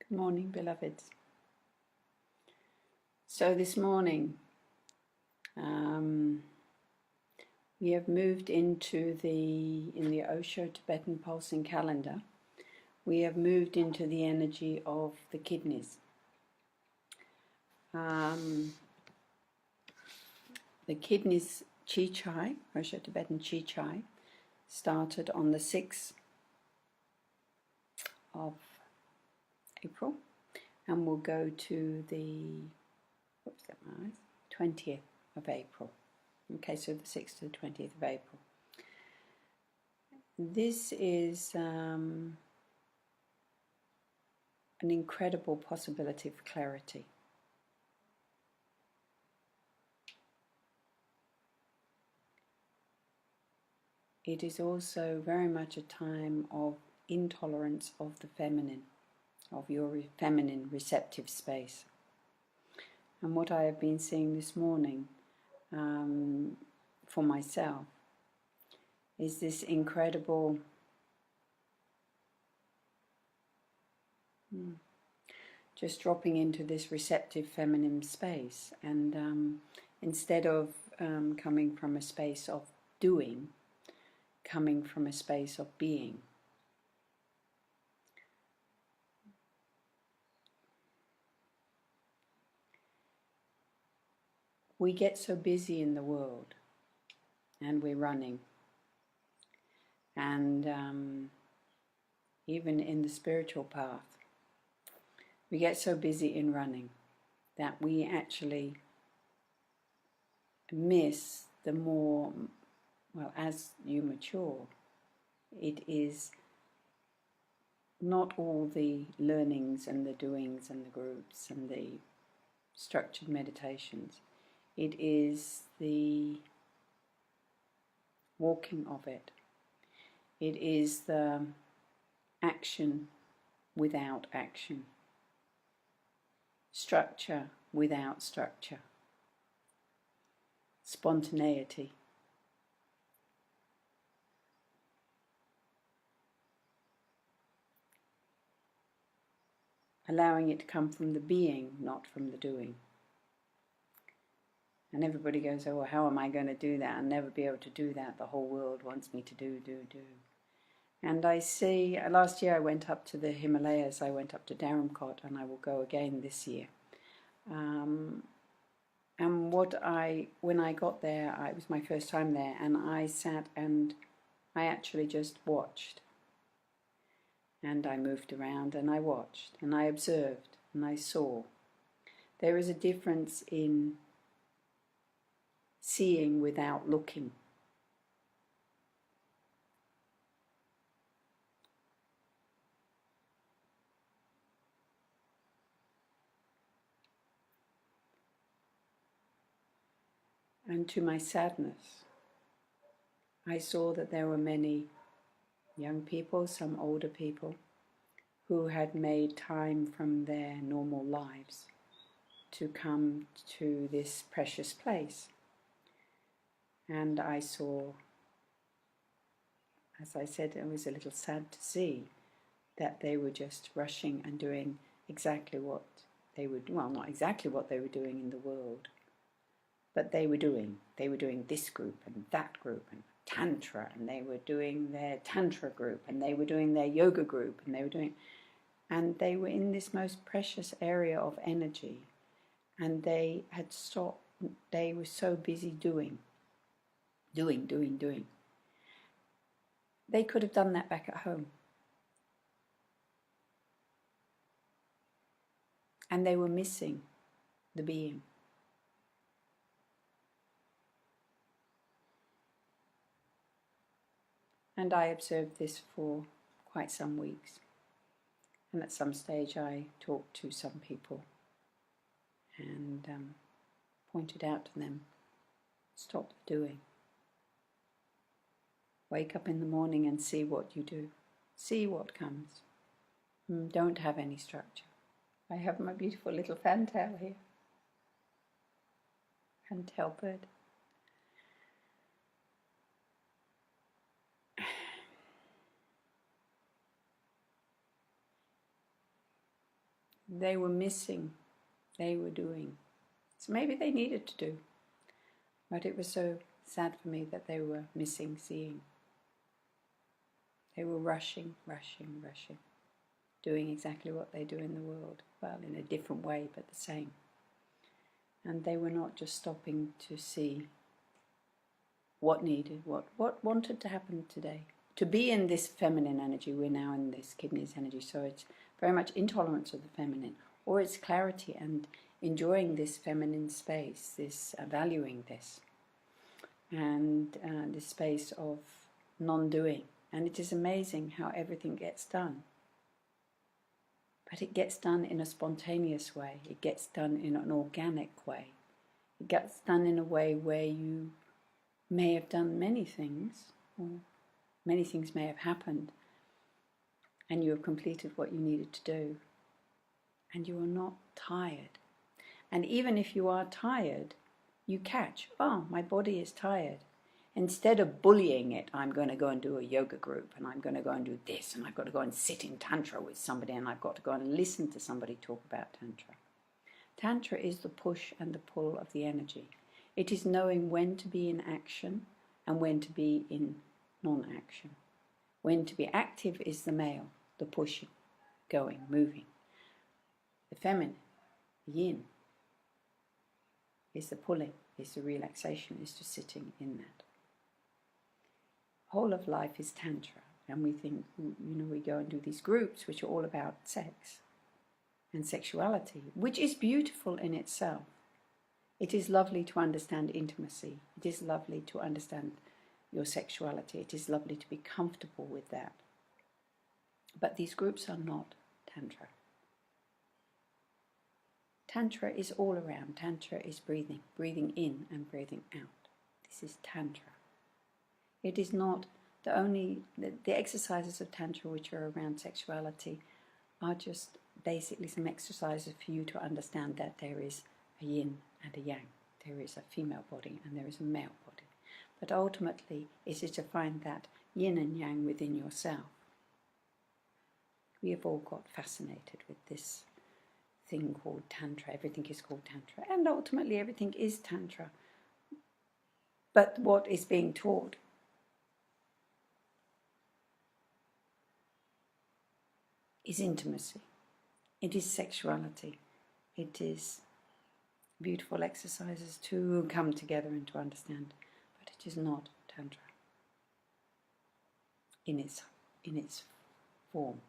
Good morning, beloveds. So this morning we have moved into in the Osho Tibetan pulsing calendar, we have moved into the energy of the kidneys. The kidneys Chi Chai, Osho Tibetan Chi Chai, started on the 6th of April and will go to the 20th of April. Okay, so the 6th to the 20th of April. This is an incredible possibility for clarity. It is also very much a time of intolerance of the feminine, of your feminine receptive space. And what I have been seeing this morning for myself is this incredible just dropping into this receptive feminine space, and instead of coming from a space of doing, coming from a space of being. We get so busy in the world, and we're running, and even in the spiritual path, we get so busy in running that we actually miss the more, well, as you mature, it is not all the learnings and the doings and the groups and the structured meditations. It is the walking of it. It is the action without action. Structure without structure. Spontaneity. Allowing it to come from the being, not from the doing. And everybody goes, oh, well, how am I going to do that? I'll never be able to do that. The whole world wants me to do. And I see, last year I went up to the Himalayas, I went up to Dharamkot, and I will go again this year. And when I got there, it was my first time there, and I sat and I actually just watched. And I moved around and I watched and I observed and I saw. There is a difference in seeing without looking. And to my sadness, I saw that there were many young people, some older people, who had made time from their normal lives to come to this precious place. And I saw, as I said, it was a little sad to see that they were just rushing and doing exactly what they would, well, not exactly what they were doing in the world, but they were doing this group and that group and Tantra, and they were doing their Tantra group, and they were doing their yoga group, and they were in this most precious area of energy, and they had stopped. They were so busy doing. They could have done that back at home. And they were missing the being. And I observed this for quite some weeks. And at some stage I talked to some people and pointed out to them, stop doing. Wake up in the morning and see what you do. See what comes. Don't have any structure. I have my beautiful little fantail here. Fantail bird. They were missing, they were doing. So maybe they needed to do. But it was so sad for me that they were missing seeing. They were rushing, doing exactly what they do in the world. Well, in a different way, but the same. And they were not just stopping to see what needed, what wanted to happen today. To be in this feminine energy, we're now in this kidneys energy, so it's very much intolerance of the feminine, or it's clarity and enjoying this feminine space, this valuing this, and this space of non-doing. And it is amazing how everything gets done. But it gets done in a spontaneous way. It gets done in an organic way. It gets done in a way where you may have done many things, or many things may have happened, and you have completed what you needed to do, and you are not tired. And even if you are tired, you catch, oh, my body is tired. Instead of bullying it, I'm going to go and do a yoga group, and I'm going to go and do this, and I've got to go and sit in Tantra with somebody, and I've got to go and listen to somebody talk about Tantra. Tantra is the push and the pull of the energy. It is knowing when to be in action and when to be in non-action. When to be active is the male, the pushing, going, moving. The feminine, the yin, is the pulling, is the relaxation, is just sitting in that. Whole of life is Tantra, and we think, we go and do these groups which are all about sex and sexuality, which is beautiful in itself. It is lovely to understand intimacy. It is lovely to understand your sexuality. It is lovely to be comfortable with that. But these groups are not Tantra. Tantra is all around. Tantra is breathing in and breathing out. This is Tantra. It is not the exercises of Tantra which are around sexuality are just basically some exercises for you to understand that there is a yin and a yang. There is a female body and there is a male body. But ultimately, it is to find that yin and yang within yourself. We have all got fascinated with this thing called Tantra. Everything is called Tantra. And ultimately, everything is Tantra. But what is being taught is intimacy. It is sexuality. It is beautiful exercises to come together and to understand, but it is not Tantra in its form.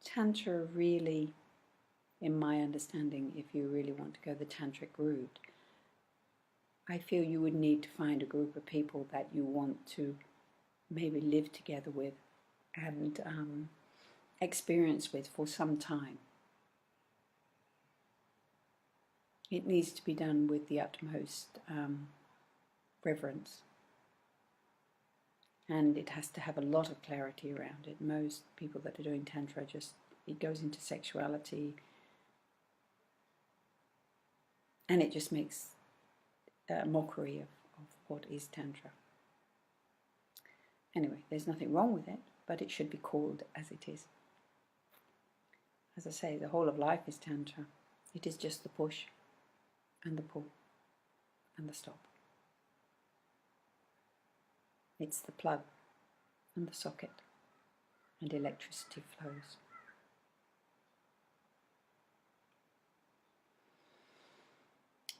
Tantra really, in my understanding, if you really want to go the tantric route, I feel you would need to find a group of people that you want to maybe live together with and experience with for some time. It needs to be done with the utmost reverence, and it has to have a lot of clarity around it. Most people that are doing Tantra it goes into sexuality, and it just makes a mockery of what is Tantra. Anyway, there's nothing wrong with it, but it should be called as it is. As I say, the whole of life is Tantra. It is just the push and the pull and the stop. It's the plug and the socket, and electricity flows.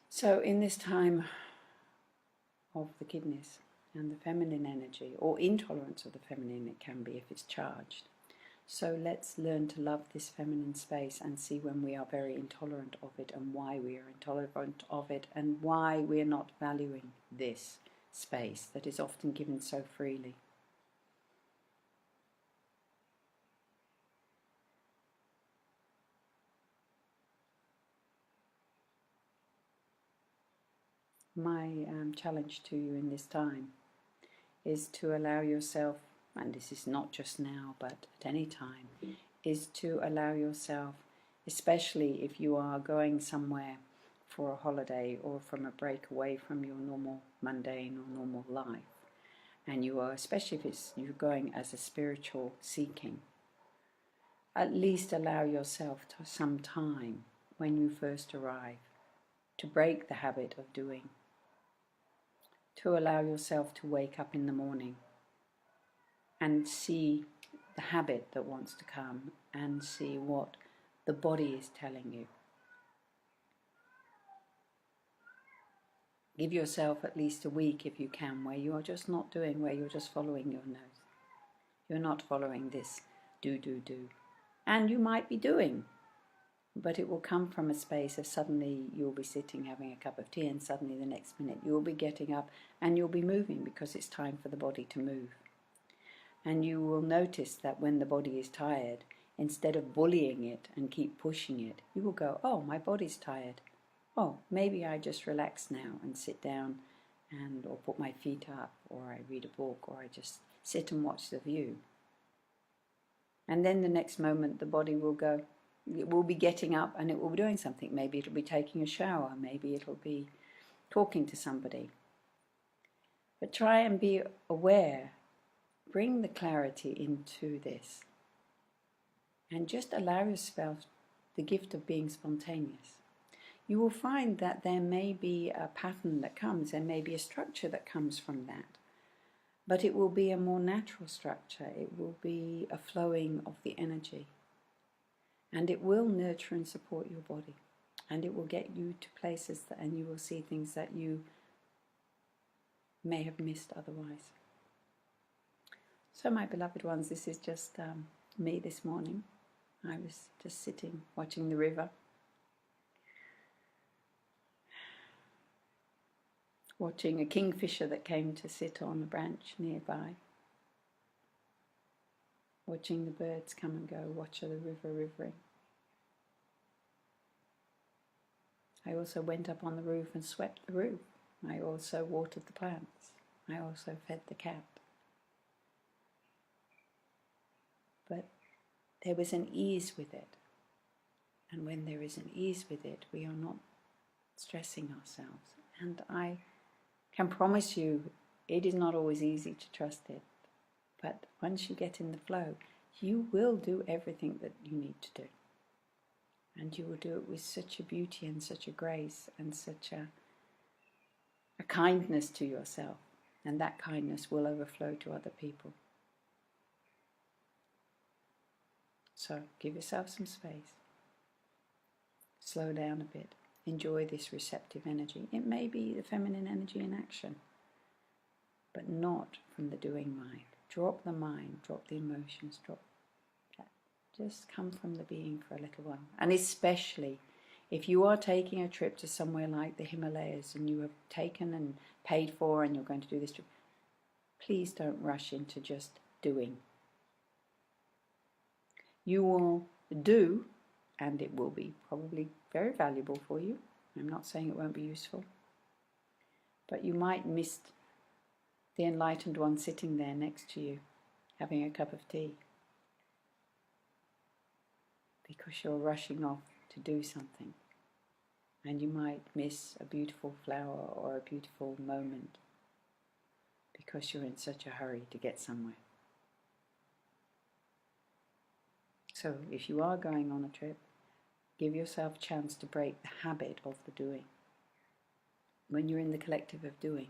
So in this time of the kidneys and the feminine energy, or intolerance of the feminine it can be if it's charged, so let's learn to love this feminine space and see when we are very intolerant of it and why we are intolerant of it and why we are not valuing this space that is often given so freely. My challenge to you in this time is to allow yourself, and this is not just now but at any time, is to allow yourself, especially if you are going somewhere for a holiday or from a break away from your normal mundane or normal life, and you are, especially if you're going as a spiritual seeking, at least allow yourself to some time when you first arrive to break the habit of doing, to allow yourself to wake up in the morning and see the habit that wants to come and see what the body is telling you. Give yourself at least a week if you can, where you are just not doing, where you're just following your nose. You're not following this do. And you might be doing, but it will come from a space of suddenly you'll be sitting having a cup of tea and suddenly the next minute you'll be getting up and you'll be moving because it's time for the body to move. And you will notice that when the body is tired, instead of bullying it and keep pushing it, you will go, oh, my body's tired. Oh, maybe I just relax now and sit down or put my feet up, or I read a book, or I just sit and watch the view. And then the next moment the body will go, it will be getting up and it will be doing something. Maybe it'll be taking a shower, maybe it'll be talking to somebody. But try and be aware, bring the clarity into this, and just allow yourself the gift of being spontaneous. You will find that there may be a pattern that comes, there may be a structure that comes from that, but it will be a more natural structure. It will be a flowing of the energy, and it will nurture and support your body, and it will get you to places and you will see things that you may have missed otherwise. So my beloved ones, this is just me this morning. I was just sitting watching the river, watching a kingfisher that came to sit on a branch nearby, watching the birds come and go, watch the river rivering. I also went up on the roof and swept the roof. I also watered the plants. I also fed the cat. But there was an ease with it. And when there is an ease with it, we are not stressing ourselves. And I can promise you, it is not always easy to trust it. But once you get in the flow, you will do everything that you need to do. And you will do it with such a beauty and such a grace and such a kindness to yourself. And that kindness will overflow to other people. So give yourself some space. Slow down a bit. Enjoy this receptive energy. It may be the feminine energy in action, but not from the doing mind. Drop the mind, drop the emotions, drop that. Just come from the being for a little while. And especially if you are taking a trip to somewhere like the Himalayas and you have taken and paid for and you're going to do this trip, please don't rush into just doing. You will do, and it will be probably very valuable for you. I'm not saying it won't be useful. But you might miss the enlightened one sitting there next to you, having a cup of tea, because you're rushing off to do something. And you might miss a beautiful flower or a beautiful moment because you're in such a hurry to get somewhere. So if you are going on a trip, give yourself a chance to break the habit of the doing. When you're in the collective of doing,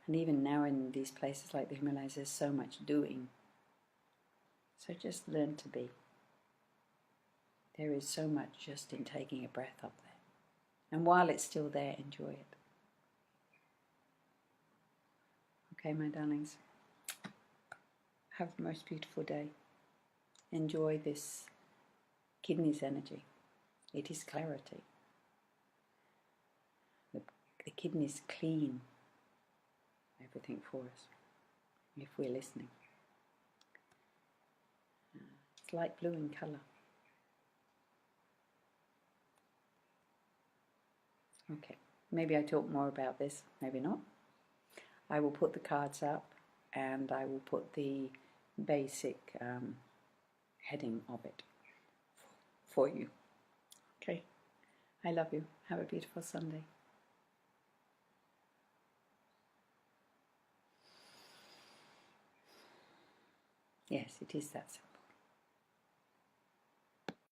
and even now in these places like the Himalayas, there's so much doing. So just learn to be. There is so much just in taking a breath up there. And while it's still there, enjoy it. Okay, my darlings. Have the most beautiful day. Enjoy this kidneys energy. It is clarity. The kidneys clean everything for us if we're listening. It's light blue in colour. Okay, maybe I talk more about this, maybe not. I will put the cards up and I will put the basic heading of it for you. Okay, I love you. Have a beautiful Sunday. Yes, it is that simple.